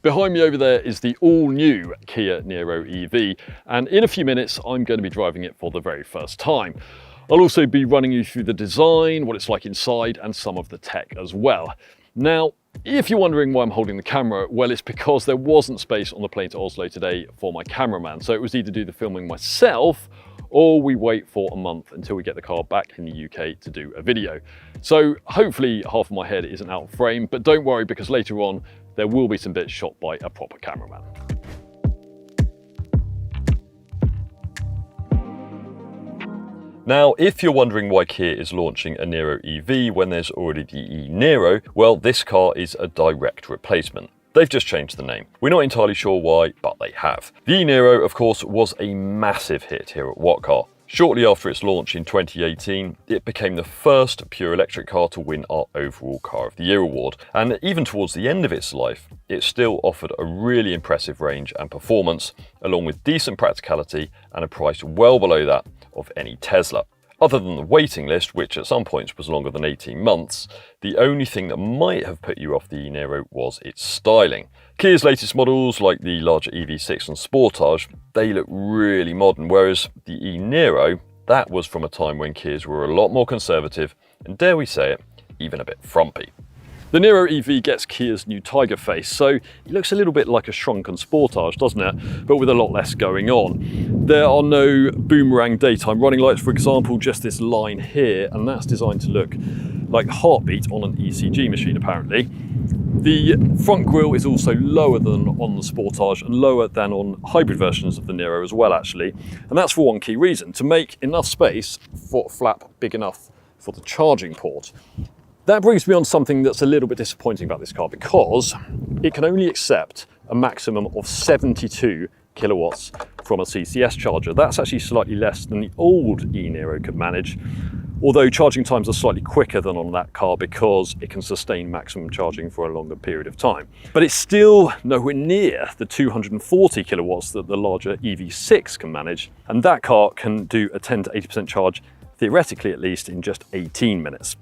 Behind me over there is the all-new Kia Niro EV, and in a few minutes I'm going to be driving it for the very first time. I'll also be running you through the design, what it's like inside, and some of the tech as well. Now, if you're wondering why I'm holding the camera, well, it's because there wasn't space on the plane to Oslo today for my cameraman, so it was either do the filming myself or we wait for a month until we get the car back in the UK to do a video. So hopefully half of my head isn't out of frame, but don't worry because later on there will be some bits shot by a proper cameraman. Now, if you're wondering why Kia is launching a Niro EV when there's already the e-Niro, well, this car is a direct replacement. They've just changed the name. We're not entirely sure why, but they have. The e-Niro, of course, was a massive hit here at What Car. Shortly after its launch in 2018, it became the first pure electric car to win our overall Car of the Year award. And even towards the end of its life, it still offered a really impressive range and performance, along with decent practicality and a price well below that of any Tesla. Other than the waiting list, which at some points was longer than 18 months, the only thing that might have put you off the e-Niro was its styling. Kia's latest models, like the larger EV6 and Sportage, they look really modern, whereas the e-Niro, that was from a time when Kias were a lot more conservative, and dare we say it, even a bit frumpy. The Niro EV gets Kia's new Tiger face, so it looks a little bit like a shrunken Sportage, doesn't it? But with a lot less going on. There are no boomerang daytime running lights, for example, just this line here, and that's designed to look like the heartbeat on an ECG machine, apparently. The front grille is also lower than on the Sportage and lower than on hybrid versions of the Niro as well, actually. And that's for one key reason, to make enough space for a flap big enough for the charging port. That brings me on something that's a little bit disappointing about this car, because it can only accept a maximum of 72 kilowatts from a CCS charger. That's actually slightly less than the old e-Niro could manage, although charging times are slightly quicker than on that car because it can sustain maximum charging for a longer period of time. But it's still nowhere near the 240 kilowatts that the larger EV6 can manage, and that car can do a 10 to 80% charge, theoretically at least, in just 18 minutes.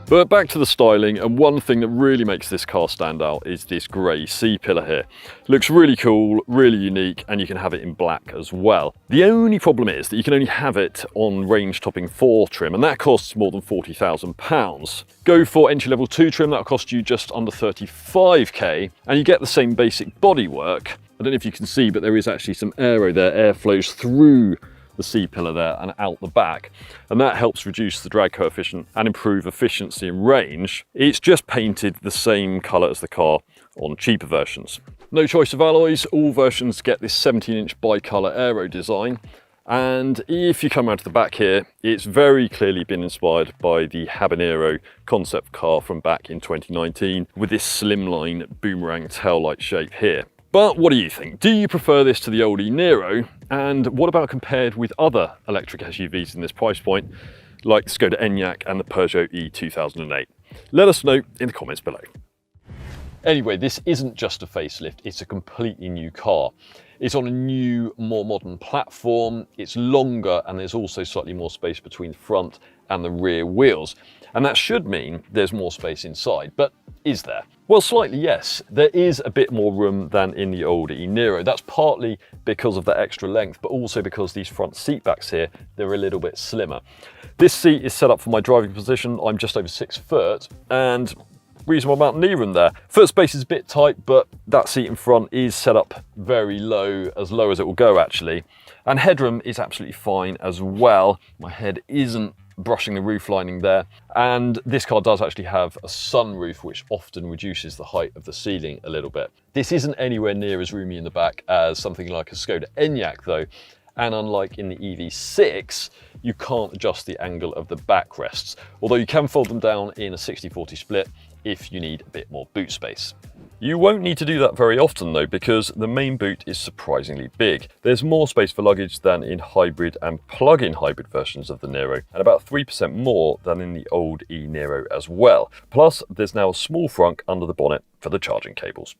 But back to the styling, and one thing that really makes this car stand out is this grey C-pillar here. Looks really cool, really unique, and you can have it in black as well. The only problem is that you can only have it on range topping 4 trim, and that costs more than £40,000. Go for entry level 2 trim, that'll cost you just under 35k, and you get the same basic bodywork. I don't know if you can see, but there is actually some aero there. Air flows through the C-pillar there and out the back, and that helps reduce the drag coefficient and improve efficiency and range. It's just painted the same colour as the car on cheaper versions. No choice of alloys, all versions get this 17-inch bi-colour aero design, and if you come around to the back here, it's very clearly been inspired by the Habanero concept car from back in 2019 with this slimline boomerang taillight shape here. But what do you think? Do you prefer this to the old e-Niro? And what about compared with other electric SUVs in this price point, like the Skoda Enyaq and the Peugeot E2008? Let us know in the comments below. Anyway, this isn't just a facelift, it's a completely new car. It's on a new, more modern platform, it's longer, and there's also slightly more space between the front and the rear wheels. And that should mean there's more space inside, but is there? Well, slightly yes. There is a bit more room than in the older e-Niro. That's partly because of the extra length, but also because these front seat backs here, they're a little bit slimmer. This seat is set up for my driving position. I'm just over 6 foot, and reasonable amount of knee room there. Foot space is a bit tight, but that seat in front is set up very low as it will go actually. And headroom is absolutely fine as well. My head isn't brushing the roof lining there, and this car does actually have a sunroof which often reduces the height of the ceiling a little bit. This isn't anywhere near as roomy in the back as something like a Skoda Enyaq though, and unlike in the EV6, you can't adjust the angle of the backrests, although you can fold them down in a 60-40 split if you need a bit more boot space. You won't need to do that very often though, because the main boot is surprisingly big. There's more space for luggage than in hybrid and plug-in hybrid versions of the Niro, and about 3% more than in the old e-Niro as well. Plus, there's now a small frunk under the bonnet for the charging cables.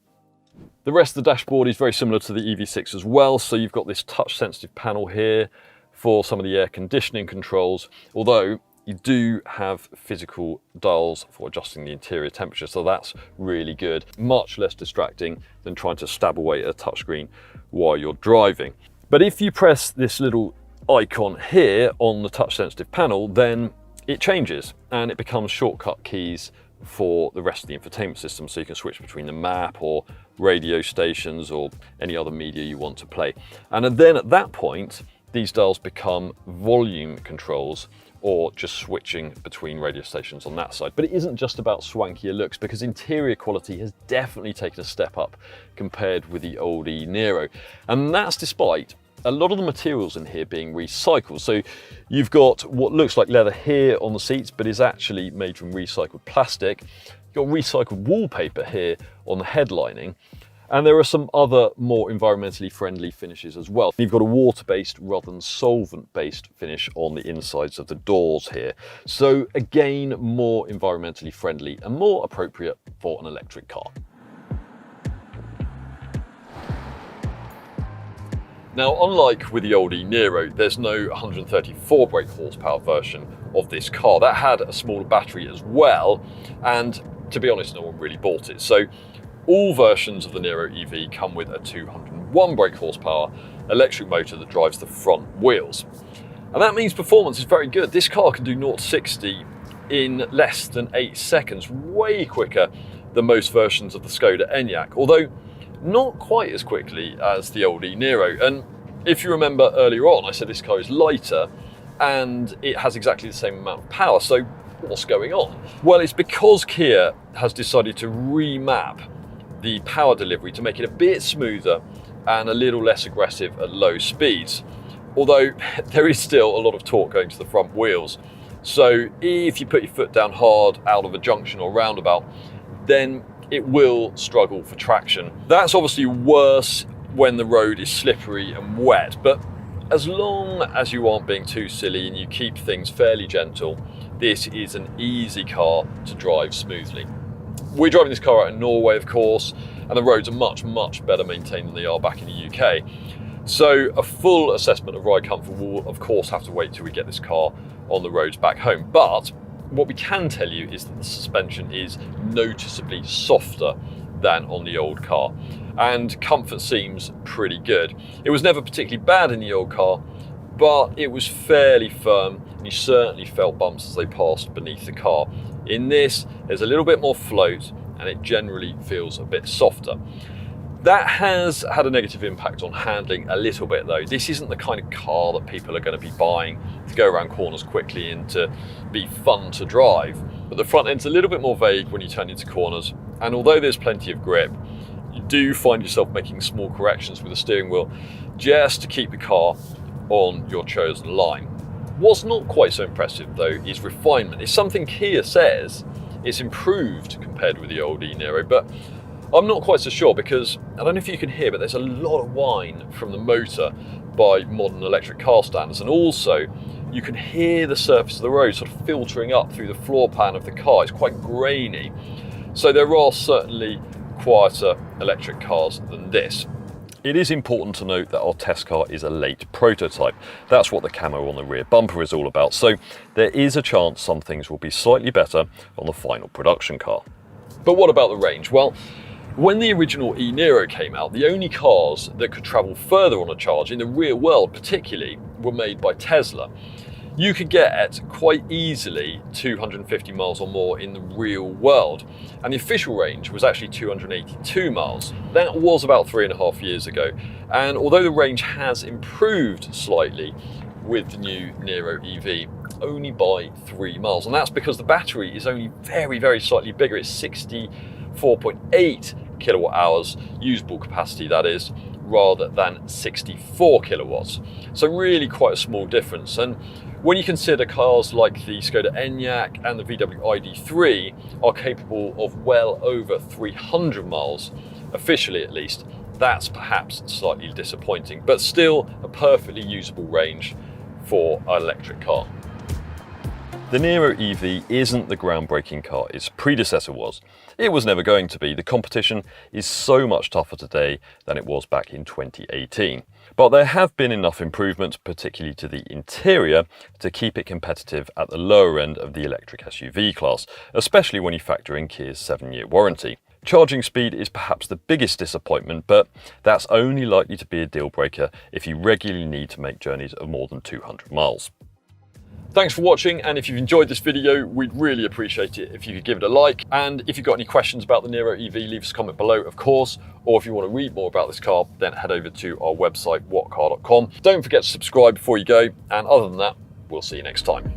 The rest of the dashboard is very similar to the EV6 as well, so you've got this touch-sensitive panel here for some of the air conditioning controls, although you do have physical dials for adjusting the interior temperature, so that's really good. Much less distracting than trying to stab away at a touchscreen while you're driving. But if you press this little icon here on the touch sensitive panel, then it changes and it becomes shortcut keys for the rest of the infotainment system, so you can switch between the map or radio stations or any other media you want to play. And then at that point, these dials become volume controls, or just switching between radio stations on that side. But it isn't just about swankier looks, because interior quality has definitely taken a step up compared with the old e-Niro. And that's despite a lot of the materials in here being recycled. So you've got what looks like leather here on the seats, but is actually made from recycled plastic. You've got recycled wallpaper here on the headlining. And there are some other more environmentally friendly finishes as well. You've got a water-based rather than solvent-based finish on the insides of the doors here. So again, more environmentally friendly and more appropriate for an electric car. Now, unlike with the old e-Niro, there's no 134 brake horsepower version of this car. That had a smaller battery as well, and to be honest, no one really bought it. So all versions of the Niro EV come with a 201 brake horsepower electric motor that drives the front wheels. And that means performance is very good. This car can do 0 to 60 in less than 8 seconds, way quicker than most versions of the Skoda Enyaq, although not quite as quickly as the old e-Niro. And if you remember earlier on, I said this car is lighter and it has exactly the same amount of power. So what's going on? Well, it's because Kia has decided to remap the power delivery to make it a bit smoother and a little less aggressive at low speeds. Although there is still a lot of torque going to the front wheels. So if you put your foot down hard out of a junction or roundabout, then it will struggle for traction. That's obviously worse when the road is slippery and wet, but as long as you aren't being too silly and you keep things fairly gentle, this is an easy car to drive smoothly. We're driving this car out in Norway, of course, and the roads are much, much better maintained than they are back in the UK. So a full assessment of ride comfort will, of course, have to wait till we get this car on the roads back home. But what we can tell you is that the suspension is noticeably softer than on the old car, and comfort seems pretty good. It was never particularly bad in the old car, but it was fairly firm, and you certainly felt bumps as they passed beneath the car. In this, there's a little bit more float, and it generally feels a bit softer. That has had a negative impact on handling a little bit though. This isn't the kind of car that people are going to be buying to go around corners quickly and to be fun to drive. But the front end's a little bit more vague when you turn into corners, and although there's plenty of grip, you do find yourself making small corrections with the steering wheel just to keep the car on your chosen line. What's not quite so impressive though is refinement. It's something Kia says it's improved compared with the old e-Niro, but I'm not quite so sure, because I don't know if you can hear, but there's a lot of whine from the motor by modern electric car standards, and also you can hear the surface of the road sort of filtering up through the floor pan of the car. It's quite grainy. So there are certainly quieter electric cars than this. It is important to note that our test car is a late prototype. That's what the camo on the rear bumper is all about. So there is a chance some things will be slightly better on the final production car. But what about the range? Well, when the original e-Niro came out, the only cars that could travel further on a charge, in the real world particularly, were made by Tesla. You could get quite easily 250 miles or more in the real world, and the official range was actually 282 miles. That was about 3.5 years ago, and although the range has improved slightly with the new Niro EV, only by 3 miles, and that's because the battery is only very, very slightly bigger. It's 64.8 kilowatt hours usable capacity, that is, rather than 64 kilowatts. So really quite a small difference. And when you consider cars like the Skoda Enyaq and the VW ID3 are capable of well over 300 miles, officially at least, that's perhaps slightly disappointing, but still a perfectly usable range for an electric car. The Niro EV isn't the groundbreaking car its predecessor was. It was never going to be. The competition is so much tougher today than it was back in 2018. But there have been enough improvements, particularly to the interior, to keep it competitive at the lower end of the electric SUV class, especially when you factor in Kia's 7-year warranty. Charging speed is perhaps the biggest disappointment, but that's only likely to be a deal breaker if you regularly need to make journeys of more than 200 miles. Thanks for watching, and if you've enjoyed this video, we'd really appreciate it if you could give it a like. And if you've got any questions about the Niro EV, leave us a comment below, of course. Or if you want to read more about this car, then head over to our website, whatcar.com. Don't forget to subscribe before you go, and other than that, we'll see you next time.